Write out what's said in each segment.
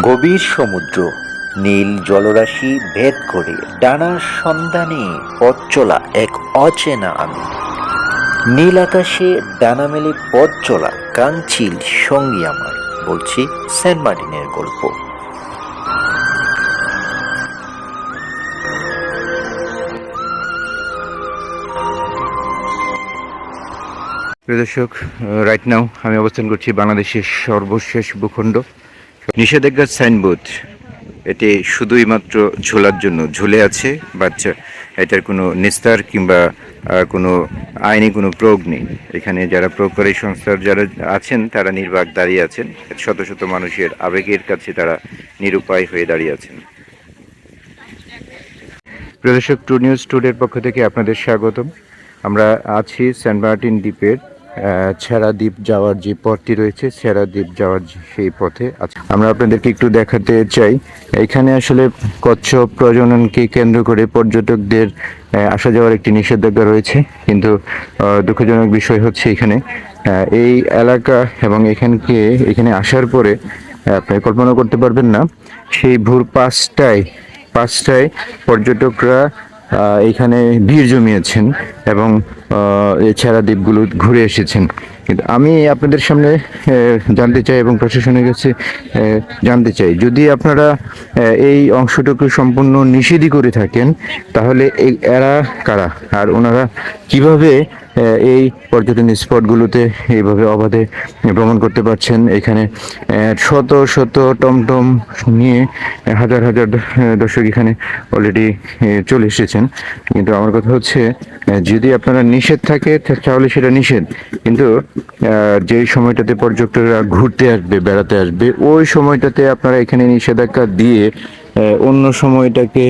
গভীর সমুদ্র, নীল জলরাশি ভেদ করে ডানার সন্ধানে পথ চলা এক অচেনা আমি। নীল আকাশে ডানা মেলে পথ চলা কাঙ্ক্ষিল সঙ্গী আমার। বলছি সেন্ট মার্টিনের গল্প। প্রিয় দর্শক, রাইট নাও আমি অবস্থান করছি বাংলাদেশের সর্বশেষ ভূখণ্ড। নিষেধাজ্ঞার সাইনবোর্ড এটি শুধুই মাত্র ঝোলার জন্য ঝুলে আছে, বাট এটার কোনো নিস্তার কিংবা কোনো আইনি কোনো প্রয়োগ নেই। এখানে যারা প্রয়োগকারী সংস্থার যারা আছেন তারা নির্বাক দাঁড়িয়ে আছেন, শত শত মানুষের আবেগের কাছে তারা নিরুপায় হয়ে দাঁড়িয়ে আছেন। প্রিয় দর্শক, টু নিউজ টুডের পক্ষ থেকে আপনাদের স্বাগতম। আমরা আছি সেন্ট মার্টিন দ্বীপের ছেড়া দ্বীপ যাওয়ার যে পথটি রয়েছে, ছেড়া দ্বীপ যাওয়ার সেই পথে আছে। আমরা আপনাদেরকে একটু দেখাতে চাই, এখানে আসলে কচ্ছপ প্রজননকে কেন্দ্র করে পর্যটকদের আসা যাওয়ার একটি নিষেধাজ্ঞা রয়েছে। কিন্তু দুঃখজনক বিষয় হচ্ছে এখানে এই এলাকা এবং এখানে আসার পরে আপনি কল্পনা করতে পারবেন না, সেই ভোর পাঁচটায় পর্যটকরা এখানে ভিড় জমিয়েছেন এবং এই ছেড়া দ্বীপগুলো ঘুরে এসেছেন। কিন্তু আমি আপনাদের সামনে জানতে চাই এবং প্রশাসনের কাছে জানতে চাই, যদি আপনারা এই অংশটুকু সম্পূর্ণ নিষেধই করে থাকেন, তাহলে এরা কারা আর ওনারা কিভাবে এই পর্যটন স্পটগুলোতে এইভাবে অবাধে ভ্রমণ করতে পারছেন? এখানে শত শত টমটম নিয়ে হাজার হাজার দর্শক এখানে অলরেডি চলে এসেছেন। কিন্তু আমার কথা হচ্ছে, যদি আপনারা নিষেধ থাকে তাহলে সেটা নিষেধ, কিন্তু যে সময়টাতে পর্যটকরা ঘুরতে আসবে, বেড়াতে আসবে, ওই সময়টাতে আপনারা এখানে নিষেধাজ্ঞা দিয়ে অন্য সময়টাকে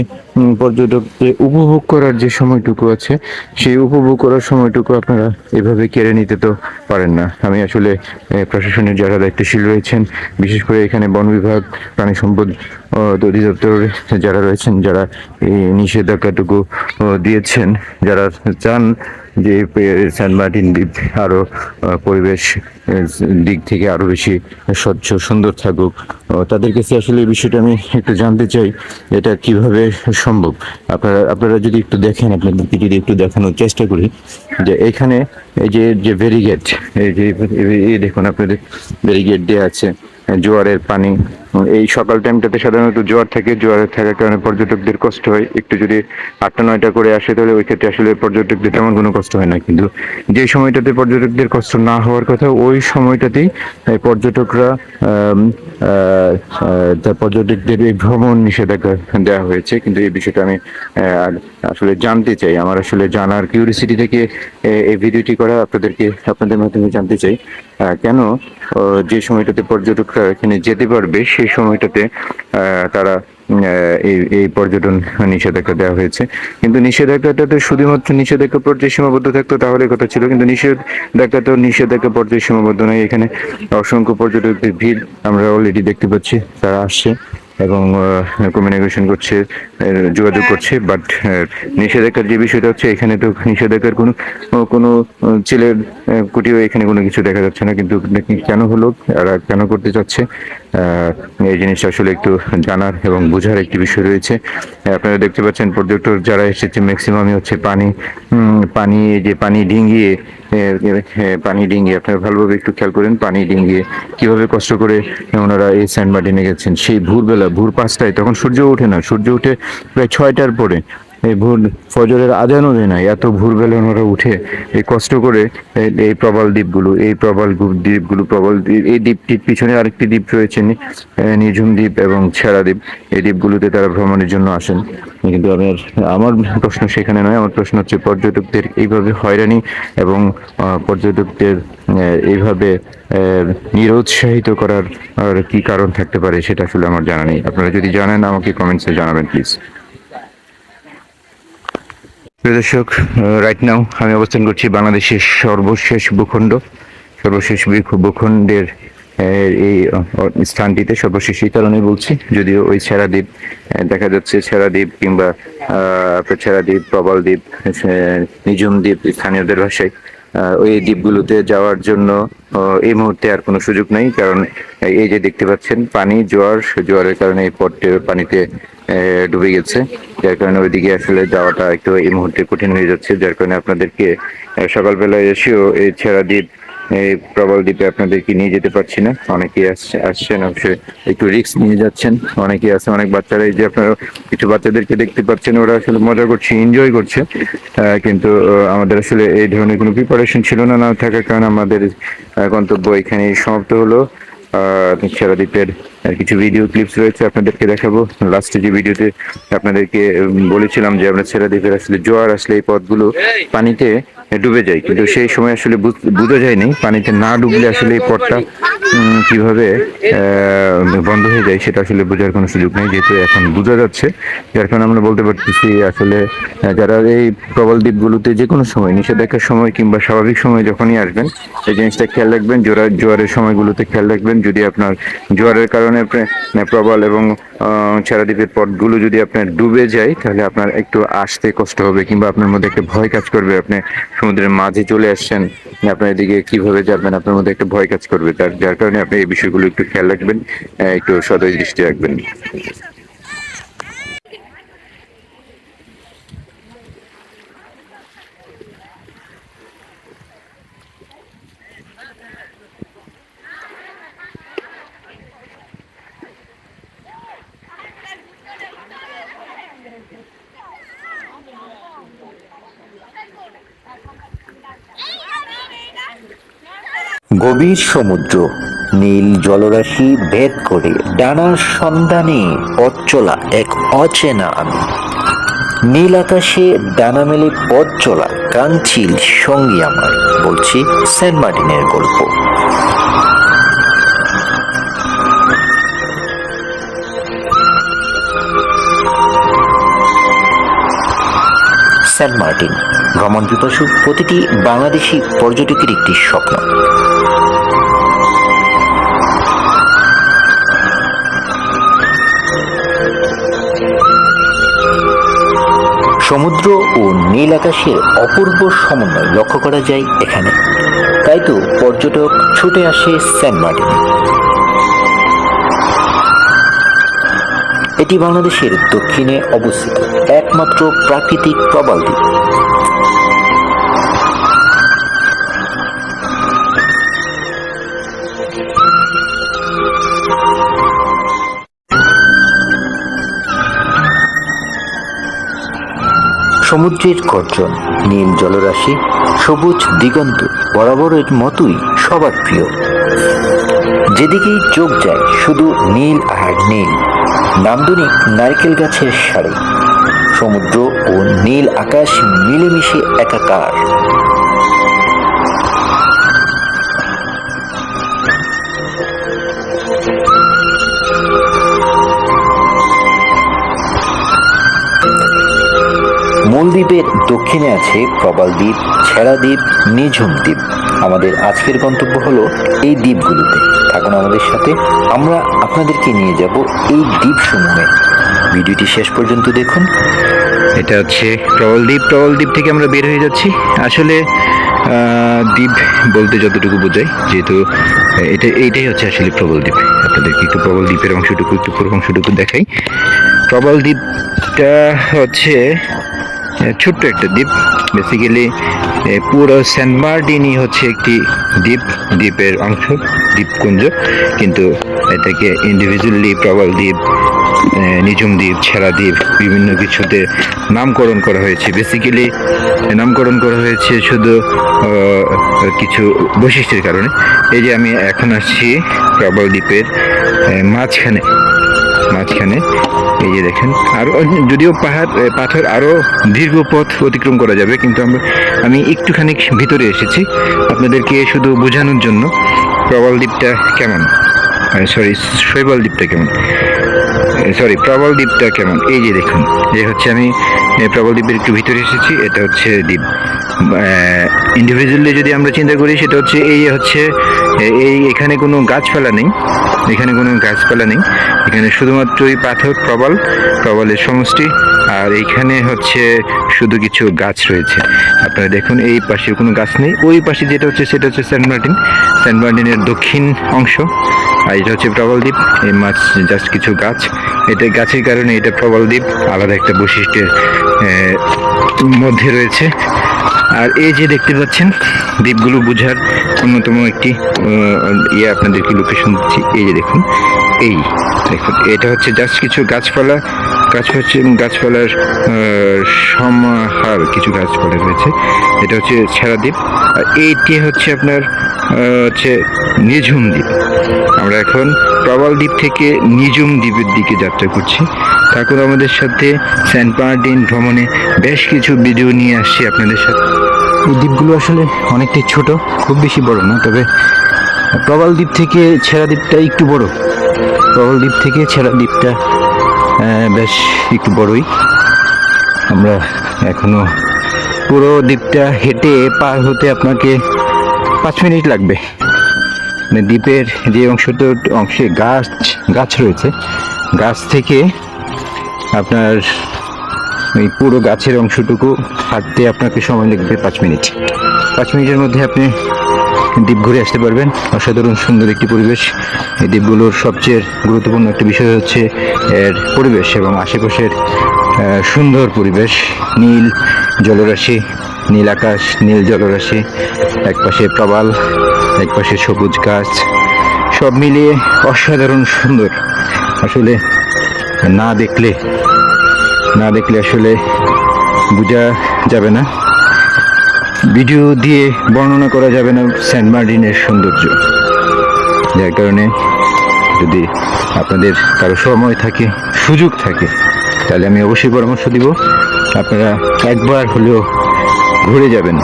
পর্যটকদের উপভোগ করার যে সময়টুকু আছে, সেই উপভোগ করার সময়টুকু আপনারা এভাবে কেড়ে নিতে তো পারেন না। আমি আসলে প্রশাসনের যারা দায়িত্বশীল রয়েছেন, বিশেষ করে এখানে বন বিভাগ, প্রাণী সম্পদ অধিদপ্তর যারা রয়েছেন, যারা এই নিষেধাজ্ঞাটুকু দিয়েছেন, যারা চান যে সেন্ট মার্টিন দ্বীপ আরও পরিবেশ দিক থেকে আরও বেশি স্বচ্ছ সুন্দর থাকুক, তাদের কাছে আসলে এই বিষয়টা আমি একটু জানতে চাই, এটা কিভাবে সম্ভব। আপনারা যদি একটু দেখেন, আপনাদেরকে যদি একটু দেখানোর চেষ্টা করি, যে এখানে এই যে ব্যারিকেড, এই দেখুন আপনাদের ব্যারিকেড দেওয়া আছে। জোয়ারের পানি, এই সকাল টাইমটাতে সাধারণত জোয়ার থাকে, জোয়ারের থাকার কারণে পর্যটকদের কষ্ট হয়। একটু যদি 8টা-9টা করে আসে তাহলে ওই ক্ষেত্রে আসলে পর্যটকদের তেমন কোনো কষ্ট হয় না। কিন্তু যে সময়টাতে পর্যটকদের কষ্ট না হওয়ার কথা, ওই সময়টাতেই পর্যটকরা পর্যটকদের এই ভ্রমণ নিষেধাজ্ঞা দেওয়া হয়েছে। কিন্তু এই বিষয়টা আমি আসলে জানতে চাই, আমার আসলে জানার কিউরিসিটি থেকে এই ভিডিওটি করা, আপনাদের মাধ্যমে জানতে চাই কেন যে সময়টাতে পর্যটকরা এখানে যেতে পারবে সেই সময়টাতে তারা এই পর্যটন নিষেধাজ্ঞা দেওয়া হয়েছে। কিন্তু নিষেধাজ্ঞাটাতে শুধুমাত্র নিষেধাজ্ঞা পর্যায়ে সীমাবদ্ধ থাকতো তাহলে কথা ছিল, কিন্তু নিষেধাজ্ঞা পর্যায়ে সীমাবদ্ধ নয়। এখানে অসংখ্য পর্যটকদের ভিড় আমরা অলরেডি দেখতে পাচ্ছি, তারা আসছে এবং কমিউনিকেশন করছে, যোগাযোগ করছে। বাট নিষেধাজ্ঞার যে বিষয়টা হচ্ছে, এখানে তো নিষেধাজ্ঞার কোনো ছেলের কুটিও এখানে কোনো কিছু দেখা যাচ্ছে না। কিন্তু কেন হলো, এরা কেন করতে চাচ্ছে, এই জিনিসটা আসলে একটু জানার এবং বোঝার একটি বিষয় রয়েছে। আপনারা দেখতে পাচ্ছেন পর্যটক যারা এসেছে ম্যাক্সিমামই হচ্ছে পানি ডিঙ্গিয়ে আপনারা ভালোভাবে একটু খেয়াল করেন, পানি ডিঙ্গিয়ে কিভাবে কষ্ট করে ওনারা এই সেন্ট মার্টিনে গেছেন। সেই ভোর 5টায়, তখন সূর্য ওঠে না, সূর্য উঠে প্রায় 6টার পরে। এই ফজরের আজানও দেয় না, এত ভোরবেলা ওনারা উঠে এই কষ্ট করে এই প্রবাল দ্বীপগুলো, এই দ্বীপটির পিছনে আরেকটি দ্বীপ রয়েছে, নিঝুম দ্বীপ এবং ছেড়া দ্বীপ। এই দ্বীপগুলোতে তারা ভ্রমণের জন্য আসেন। কিন্তু আমার প্রশ্ন সেখানে নয়, আমার প্রশ্ন হচ্ছে পর্যটকদের এইভাবে হয়রানি এবং পর্যটকদের এইভাবে নিরুৎসাহিত করার কি কারণ থাকতে পারে, সেটা আসলে আমার জানা নেই। আপনারা যদি জানেন আমাকে কমেন্টসে জানাবেন প্লিজ। প্রিয় দর্শক, রাইট নাও আমি অবস্থান করছি বাংলাদেশের সর্বশেষ ভূখণ্ডের এই স্থানটিতে। সর্বশেষ এই কারণে বলছি, যদিও ওই ছেড়া দ্বীপ দেখা যাচ্ছে, ছেড়া দ্বীপ কিংবা ছেড়া দ্বীপ, প্রবাল দ্বীপ, নিঝুম দ্বীপ স্থানীয়দের ভাষায়। ওই দ্বীপগুলোতে যাওয়ার জন্য এই মুহূর্তে আর কোনো সুযোগ নেই, কারণ এই যে দেখতে পাচ্ছেন পানি, জোয়ারের কারণে এই পথটি পানিতে ডুবে গেছে, যার কারণে ওইদিকে আসলে যাওয়াটা একটু এই মুহূর্তে কঠিন হয়ে যাচ্ছে। যার কারণে আপনাদেরকে সকালবেলায় এসেও এই ছেড়া দ্বীপ, এই প্রবাল দ্বীপে আপনাদেরকে নিয়ে যেতে পারছি না। অনেকেই আসছেন, অবশ্যই একটু রিস্ক নিয়ে যাচ্ছেন, অনেকেই আছে, অনেক বাচ্চারা, এই যে আপনারা কিছু বাচ্চাদেরকে দেখতে পাচ্ছেন, ওরা আসলে মজা করছে, এনজয় করছে, কিন্তু আমাদের আসলে এই ধরনের কোনো প্রিপারেশন ছিল না, না থাকার কারণে আমাদের গন্তব্য এখানেই সমাপ্ত হলো। ছেড়া দ্বীপের কিছু ভিডিও ক্লিপস রয়েছে, আপনাদেরকে দেখাবো। লাস্টে যে ভিডিওতে আপনাদেরকে বলেছিলাম যে আমরা ছেড়া দ্বীপের আসলে জোয়ার আসলে এই পথগুলো পানিতে ডুবে যায়, কিন্তু সেই সময় আসলে বোঝা যায়নি পানিতে না ডুবলে আসলে এই পথটা কিভাবে বন্ধ হয়ে যায় সেটা আসলে বোঝার কোনো সুযোগ নেই, যেহেতু এখন বোঝা যাচ্ছে। যার কারণে আমরা বলতে পারতেছি আসলে যারা এই প্রবাল দ্বীপগুলোতে যে কোনো সময়, নিষেধাজ্ঞার সময় কিংবা স্বাভাবিক সময় যখনই আসবেন, এই জিনিসটা খেয়াল রাখবেন। জোয়ারের সময়গুলোতে খেয়াল রাখবেন। যদি আপনার জোয়ারের কারণে প্রবাল এবং ছেড়া দ্বীপের পথগুলো যদি আপনার ডুবে যায়, তাহলে আপনার একটু আসতে কষ্ট হবে, কিংবা আপনার মধ্যে একটা ভয় কাজ করবে। আপনি সমুদ্রের মাঝে চলে আসছেন, আপনার এদিকে কিভাবে যাবেন, আপনার মধ্যে একটা ভয় কাজ করবে। যার কারণে আপনি এই বিষয়গুলো একটু খেয়াল রাখবেন, একটু সদয় দৃষ্টি রাখবেন। গভীর সমুদ্র, নীল জলরাশি ভেদ করে ডানার সন্ধানে পথ চলা এক অচেনা আমি। নীল আকাশে ডানা মেলে পথ চলা কাঞ্চিল সঙ্গী আমার। বলছি সেন্ট মার্টিনের গল্প। সেন্ট মার্টিন ভ্রমণ পিপাসু প্রতিটি বাংলাদেশি পর্যটকের একটি স্বপ্ন। সমুদ্র ও নীল আকাশের অপূর্ব সমন্বয় লক্ষ্য করা যায় এখানে। তাই তো পর্যটক ছুটে আসে সেন্ট মার্টিনে। এটি বাংলাদেশের দক্ষিণে অবস্থিত একমাত্র প্রাকৃতিক প্রবাল দ্বীপ। সমুদ্রের গর্জন, নীল জলরাশি, সবুজ দিগন্ত বরাবরের মতোই সবার প্রিয়। যেদিকেই চোখ যায় শুধু নীল আর নীল। নান্দনিক নারকেল গাছের সারি, সমুদ্র ও নীল আকাশ মিলেমিশে একাকার। মূল দ্বীপের দক্ষিণে আছে প্রবাল দ্বীপ, ছেড়া দ্বীপ, নিঝুম দ্বীপ। আমাদের আজকের গন্তব্য হলো এই দ্বীপগুলোতে। থাকুন আমাদের সাথে, আমরা আপনাদেরকে নিয়ে যাব এই দ্বীপসমূহে। ভিডিওটি শেষ পর্যন্ত দেখুন। এটা হচ্ছে প্রবাল দ্বীপ। প্রবাল দ্বীপ থেকে আমরা বের হয়ে যাচ্ছি। আসলে দ্বীপ বলতে যতটুকু বোঝায়, যেহেতু এইটাই হচ্ছে আসলে প্রবাল দ্বীপ। আপনাদেরকে একটু প্রবাল দ্বীপের অংশটুকু, একটু পুরো অংশটুকু দেখাই। প্রবাল দ্বীপটা হচ্ছে ছোট্ট একটা দ্বীপ। বেসিক্যালি পুরো সেন্ট মার্টিনই হচ্ছে একটি দ্বীপের অংশ, দ্বীপপুঞ্জ, কিন্তু এটাকে ইন্ডিভিজুয়ালি প্রবাল দ্বীপ, নিঝুম দ্বীপ, ছেড়া দ্বীপ বিভিন্ন কিছুতে নামকরণ করা হয়েছে। বেসিক্যালি নামকরণ করা হয়েছে শুধু কিছু বৈশিষ্ট্যের কারণে। এই যে আমি এখন আসছি প্রবাল দ্বীপের মাঝখানে, এই যে দেখেন, আর যদিও পাথর আরো দীর্ঘ পথ অতিক্রম করা যাবে, কিন্তু আমি একটুখানি ভিতরে এসেছি আপনাদেরকে শুধু বোঝানোর জন্য প্রবাল দ্বীপটা কেমন, শৈবাল দ্বীপটা কেমন। সরি প্রবল দ্বীপটা কেমন, এই যে দেখুন, এই হচ্ছে আমি প্রবল দ্বীপের একটু ভিতরে এসেছি। এটা হচ্ছে দ্বীপ। ইন্ডিভিজুয়ালি যদি আমরা চিন্তা করি, সেটা হচ্ছে এই হচ্ছে এখানে কোনো গাছপালা নেই, এখানে কোনো গাছপালা নেই, এখানে শুধুমাত্রই পাথর, প্রবলের সমষ্টি। আর এইখানে হচ্ছে শুধু কিছু গাছ রয়েছে। আপনারা দেখুন, এই পাশে কোনো গাছ নেই, ওই পাশে যেটা হচ্ছে সেটা হচ্ছে সেন্ট মার্টিনের দক্ষিণ অংশ। আর এটা হচ্ছে প্রবল দ্বীপ। এই মাছ জাস্ট কিছু গাছ, এটা গাছের কারণে এটা প্রবল দ্বীপ আলাদা একটা বৈশিষ্ট্যের মধ্যে রয়েছে। আর এই যে দেখতে পাচ্ছেন, দ্বীপগুলো বোঝার অন্যতম একটি আপনাদেরকে লোকেশন দিচ্ছি। এই যে দেখুন, এই দেখুন, এটা হচ্ছে জাস্ট কিছু গাছপালার সমাহার, কিছু গাছপালা রয়েছে। এটা হচ্ছে ছেড়া দ্বীপ। আর এইটি হচ্ছে আপনার হচ্ছে নিঝুম দ্বীপ। আমরা এখন প্রবল দ্বীপ থেকে নিঝুম দ্বীপের দিকে যাত্রা করছি। থাকুন আমাদের সাথে। সেন্ট মার্টিন ভ্রমণে বেশ কিছু ভিডিও নিয়ে আসছি আপনাদের সাথে। এই দ্বীপগুলো আসলে অনেকটাই ছোট, খুব বেশি বড় না, তবে প্রবল দ্বীপ থেকে ছেড়া দ্বীপটা একটু বড়। প্রবল দ্বীপ থেকে ছেড়া দ্বীপটা বেশ একটু বড়ই। আমরা এখনো পুরো দ্বীপটা হেঁটে পার হতে আপনাকে 5 মিনিট লাগবে। মানে দ্বীপের যে অংশে গাছ রয়েছে, গাছ থেকে আপনার এই পুরো গাছের অংশটুকু হাঁটতে আপনাকে সময় লাগবে 5 মিনিট। 5 মিনিটের মধ্যে আপনি দ্বীপ ঘুরে আসতে পারবেন। অসাধারণ সুন্দর একটি পরিবেশ। এই দ্বীপগুলোর সবচেয়ে গুরুত্বপূর্ণ একটা বিষয় হচ্ছে এর পরিবেশ এবং আশেপাশের সুন্দর পরিবেশ। নীল জলরাশি, নীল আকাশ, নীল জলরাশি, একপাশে প্রবাল, একপাশে সবুজ গাছ, সব মিলিয়ে অসাধারণ সুন্দর। আসলে না দেখলে আসলে বোঝা যাবে না, ভিডিও দিয়ে বর্ণনা করা যাবে না সেন্ট মার্টিনের সৌন্দর্য। যার কারণে যদি আপনাদের কারো সময় থাকে, সুযোগ থাকে, তাহলে আমি অবশ্যই পরামর্শ দিব আপনারা একবার হলেও ঘুরে যাবেন।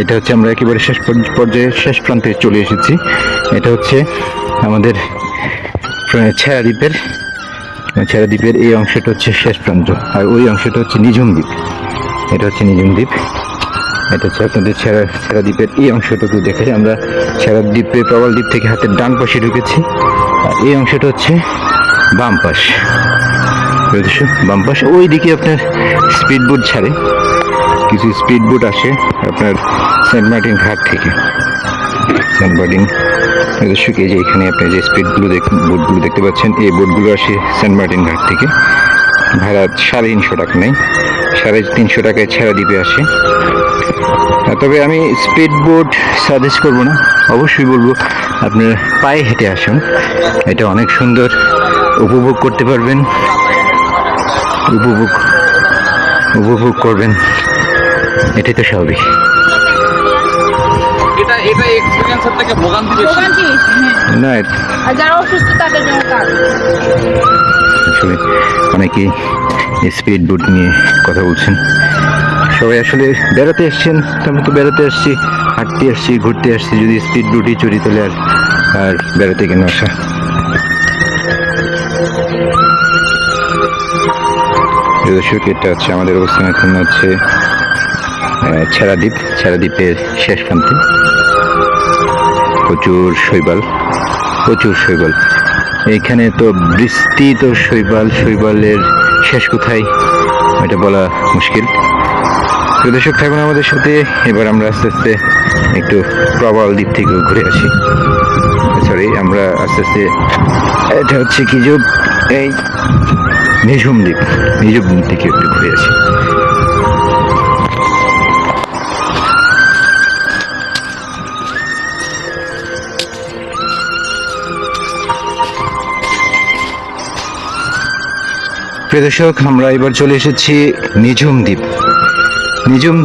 এটা হচ্ছে আমরা একেবারে শেষ পর্যায়ে, শেষ প্রান্তে চলে এসেছি। এটা হচ্ছে আমাদের ছেড়া দ্বীপের এই অংশটা হচ্ছে শেষ প্রান্ত, আর ওই অংশটা হচ্ছে নিঝুম দ্বীপ। এটা হচ্ছে নিঝুম দ্বীপ। এটা হচ্ছে আপনাদের ছেড়া দ্বীপের এই অংশটুকু দেখে আমরা ছেড়া দ্বীপে প্রবল দ্বীপ থেকে হাতের ডান পাশে ঢুকেছি। আর এই অংশটা হচ্ছে বাম পাশ। ওই দিকে আপনার স্পিড বোট ছাড়ে, কিছু স্পিড বোট আসে আপনার সেন্ট মার্টিন ঘাট থেকে। সেন্ট মার্টিন দর্শক, এই যে এখানে আপনি যে বোটগুলো দেখতে পাচ্ছেন, এই বোটগুলো আসে সেন্ট মার্টিন ঘাট থেকে। ভাড়া 350 টাকা নেই, 350 টাকায় ছেড়া দ্বীপে আসে। তবে আমি স্পিড বোট সাজেস্ট করবো না, অবশ্যই বলবো আপনার পায়ে হেঁটে আসুন। এটা অনেক সুন্দর, উপভোগ করতে পারবেন, উপভোগ করবেন, এটাই তো স্বাভাবিক। এটা এক্সপেরিয়েন্সের থেকে ভোগান্তি বেশি। না, আর যারা অসুস্থ তাদের জন্য আসলে অনেকেই স্পিড বোট নিয়ে কথা বলছেন। সবাই আসলে বেড়াতে এসছেন, আমরা তো বেড়াতে আসছি, হাঁটতে আসছি, ঘুরতে আসছি। যদি স্পিড বোটই চড়ি তাহলে আর বেড়াতে কেন আসা। দর্শক, এটা হচ্ছে আমাদের অবস্থান এখন হচ্ছে ছেড়া দ্বীপের শেষ প্রান্তে। প্রচুর শৈবাল। এখানে তো বিস্তৃত শৈবালের শেষ কোথায় এটা বলা মুশকিল। দর্শক, থাকুন আমাদের সাথে। এবার আমরা আস্তে আস্তে একটু প্রবল দ্বীপ থেকে ঘুরে আসি। আমরা আস্তে আস্তে, এটা হচ্ছে কি যে এই নিঝুম দ্বীপ থেকে একটু ঘুরে আসি। প্রিয় দর্শক, আমরা এবার চলে এসেছি নিঝুম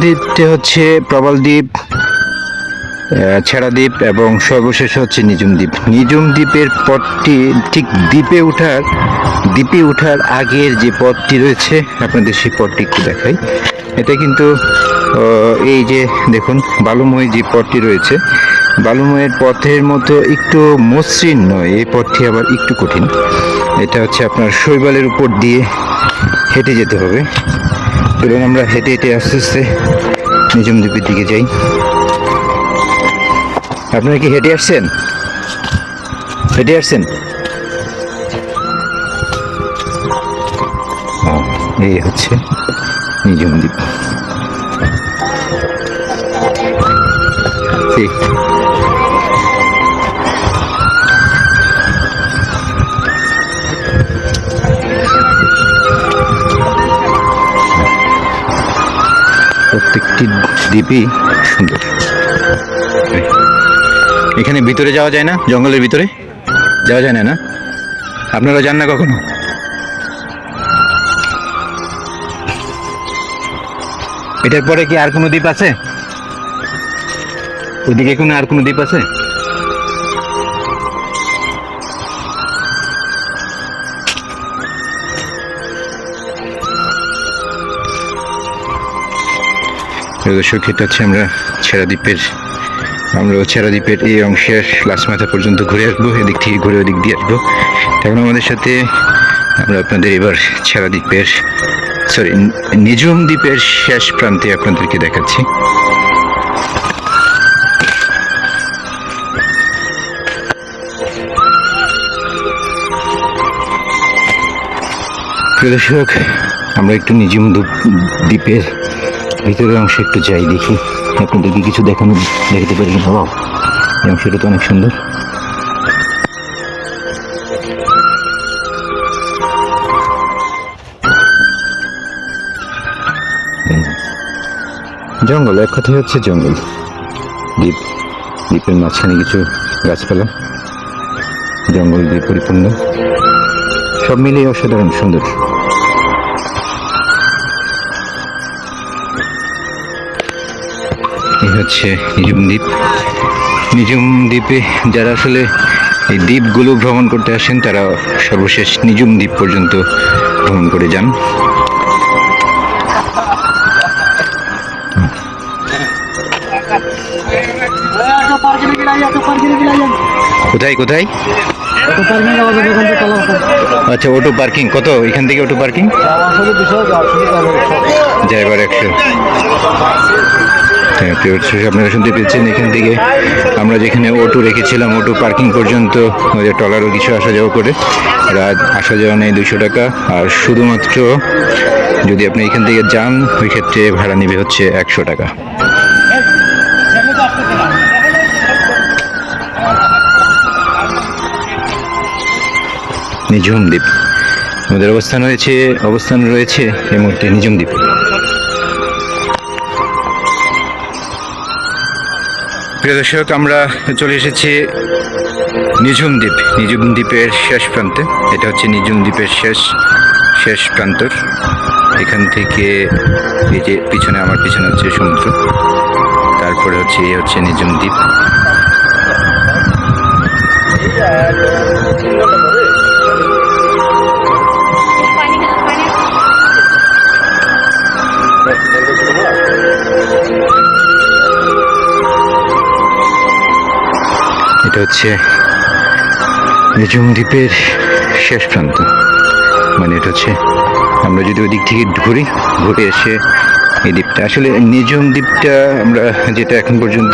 দ্বীপটা হচ্ছে প্রবল দ্বীপ, ছেড়া দ্বীপ এবং সর্বশেষ হচ্ছে নিঝুম দ্বীপের পথটি ঠিক দ্বীপে ওঠার আগের যে পথটি রয়েছে, আপনাদের সেই পথটি একটু দেখাই। এটা কিন্তু এই যে দেখুন, বালুময় যে পথটি রয়েছে, বালুময়ের পথের মতো একটু মসৃণ নয়, এই পথটি আবার একটু কঠিন। এটা হচ্ছে আপনার শৈবালের উপর দিয়ে হেঁটে যেতে হবে। চলুন আমরা হেঁটে হেঁটে আস্তে আস্তে নিজুম দ্বীপের দিকে যাই। আপনারা কি হেঁটে আসছেন? হেঁটে আসছেন? এই হচ্ছে নিজুম দ্বীপ। প্রত্যেকটি দ্বীপই সুন্দর। এখানে ভিতরে যাওয়া যায় না? জঙ্গলের ভিতরে যাওয়া যায় না? না, আপনারা যান না কখনো? এটার পরে কি আর কোনো দ্বীপ আছে? ওইদিকে কোনো আর কোনো দ্বীপ আছে? দর্শক, এটা হচ্ছে আমরা ছেড়া দ্বীপের এই অংশের লাস্ট মাথা পর্যন্ত ঘুরে আসবো। এদিক থেকে ঘুরে ওদিক দিয়ে আসবো। এখন আমাদের সাথে আমরা আপনাদের এবার নিজুম দ্বীপের শেষ প্রান্তে আপনাদেরকে দেখাচ্ছি। দর্শক, আমরা একটু নিজুম দ্বীপের ভিতরের অংশে একটু যাই, দেখি আপনাদেরকে কিছু দেখাতে পারি কিনা। বাহ, এই অংশটা তো অনেক সুন্দর। জঙ্গল, এক কথায় হচ্ছে জঙ্গল। দ্বীপের মাঝখানে কিছু গাছপালা, জঙ্গল দিয়ে পরিপূর্ণ, সব মিলিয়ে অসাধারণ সুন্দর। এই হচ্ছে নিজুম দ্বীপে যারা আসলে এই দ্বীপগুলো ভ্রমণ করতে আসেন তারা সর্বশেষ নিজুম দ্বীপ পর্যন্ত ভ্রমণ করে যান। কোথায় কোথায়? আচ্ছা, অটো পার্কিং কত এখান থেকে? অটো পার্কিং যাইবার 100। আপনারা শুনতে পেয়েছেন, এখান থেকে আমরা যেখানে অটো রেখেছিলাম অটো পার্কিং পর্যন্ত ট্রলারও কিছু আসা যাওয়া করে, আসা যাওয়া নেই 200 টাকা। আর শুধুমাত্র যদি আপনি এখান থেকে যান ওই ক্ষেত্রে ভাড়া নেবে হচ্ছে 100 টাকা। নিজুম দ্বীপ আমাদের অবস্থান রয়েছে এই মুহূর্তে নিজুম দ্বীপ। প্রিয় দর্শক, আমরা চলে এসেছি নিজুম দ্বীপের শেষ প্রান্তে। এটা হচ্ছে নিজুম দ্বীপের শেষ প্রান্তর। এখান থেকে এই যে আমার পিছনে হচ্ছে সমুদ্র, তারপরে হচ্ছে নিজুম দ্বীপ। এটা হচ্ছে নিজুম দ্বীপের শেষ প্রান্ত। মানে এটা হচ্ছে আমরা যদি ওই দিক থেকে ঘুরে এসে এই দ্বীপটা, আসলে নিজুম দ্বীপটা আমরা যেটা এখন পর্যন্ত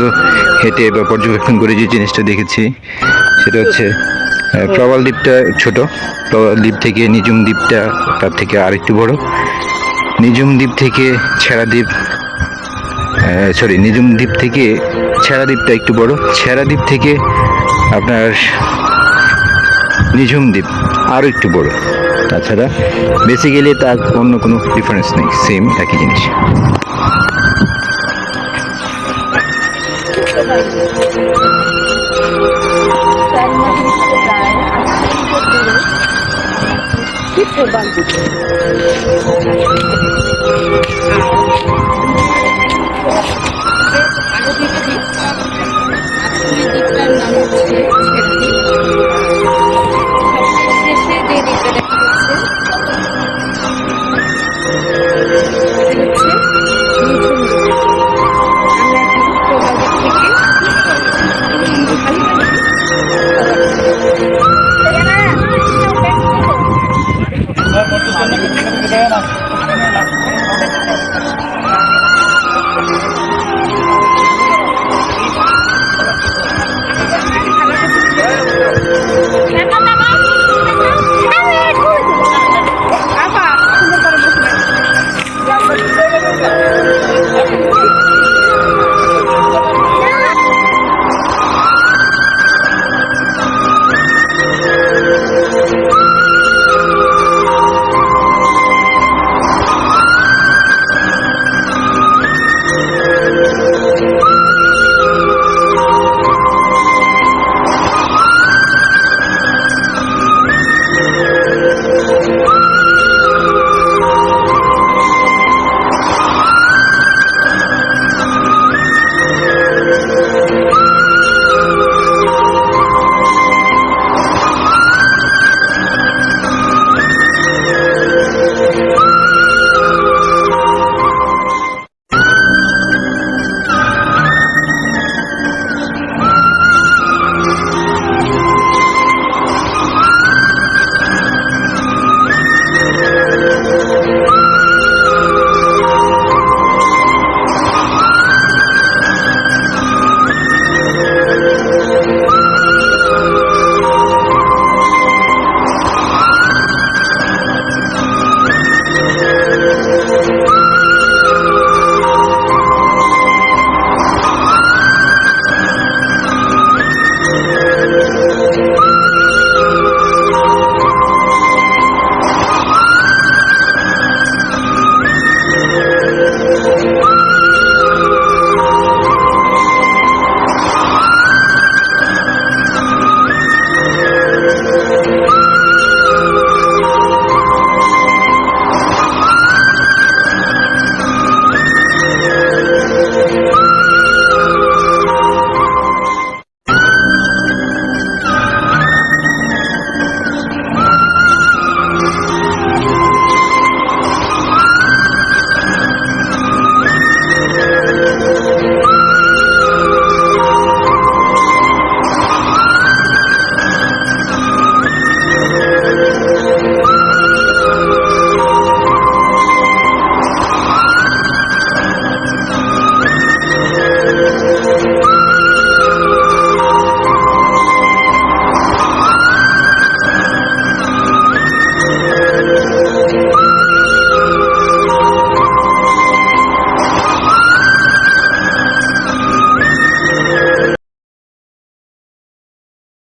হেঁটে বা পর্যবেক্ষণ করে যে জিনিসটা দেখেছি সেটা হচ্ছে প্রবাল দ্বীপটা ছোট, প্রবাল দ্বীপ থেকে নিজুম দ্বীপটা তার থেকে আরেকটু বড়। নিজুম দ্বীপ থেকে ছেড়া দ্বীপটা একটু বড়। ছেড়া দ্বীপ থেকে আপনার নিজুম দ্বীপ আরও একটু বড়। তাছাড়া বেসিক্যালি তার অন্য কোনো ডিফারেন্স নেই, সেম একই জিনিস। কি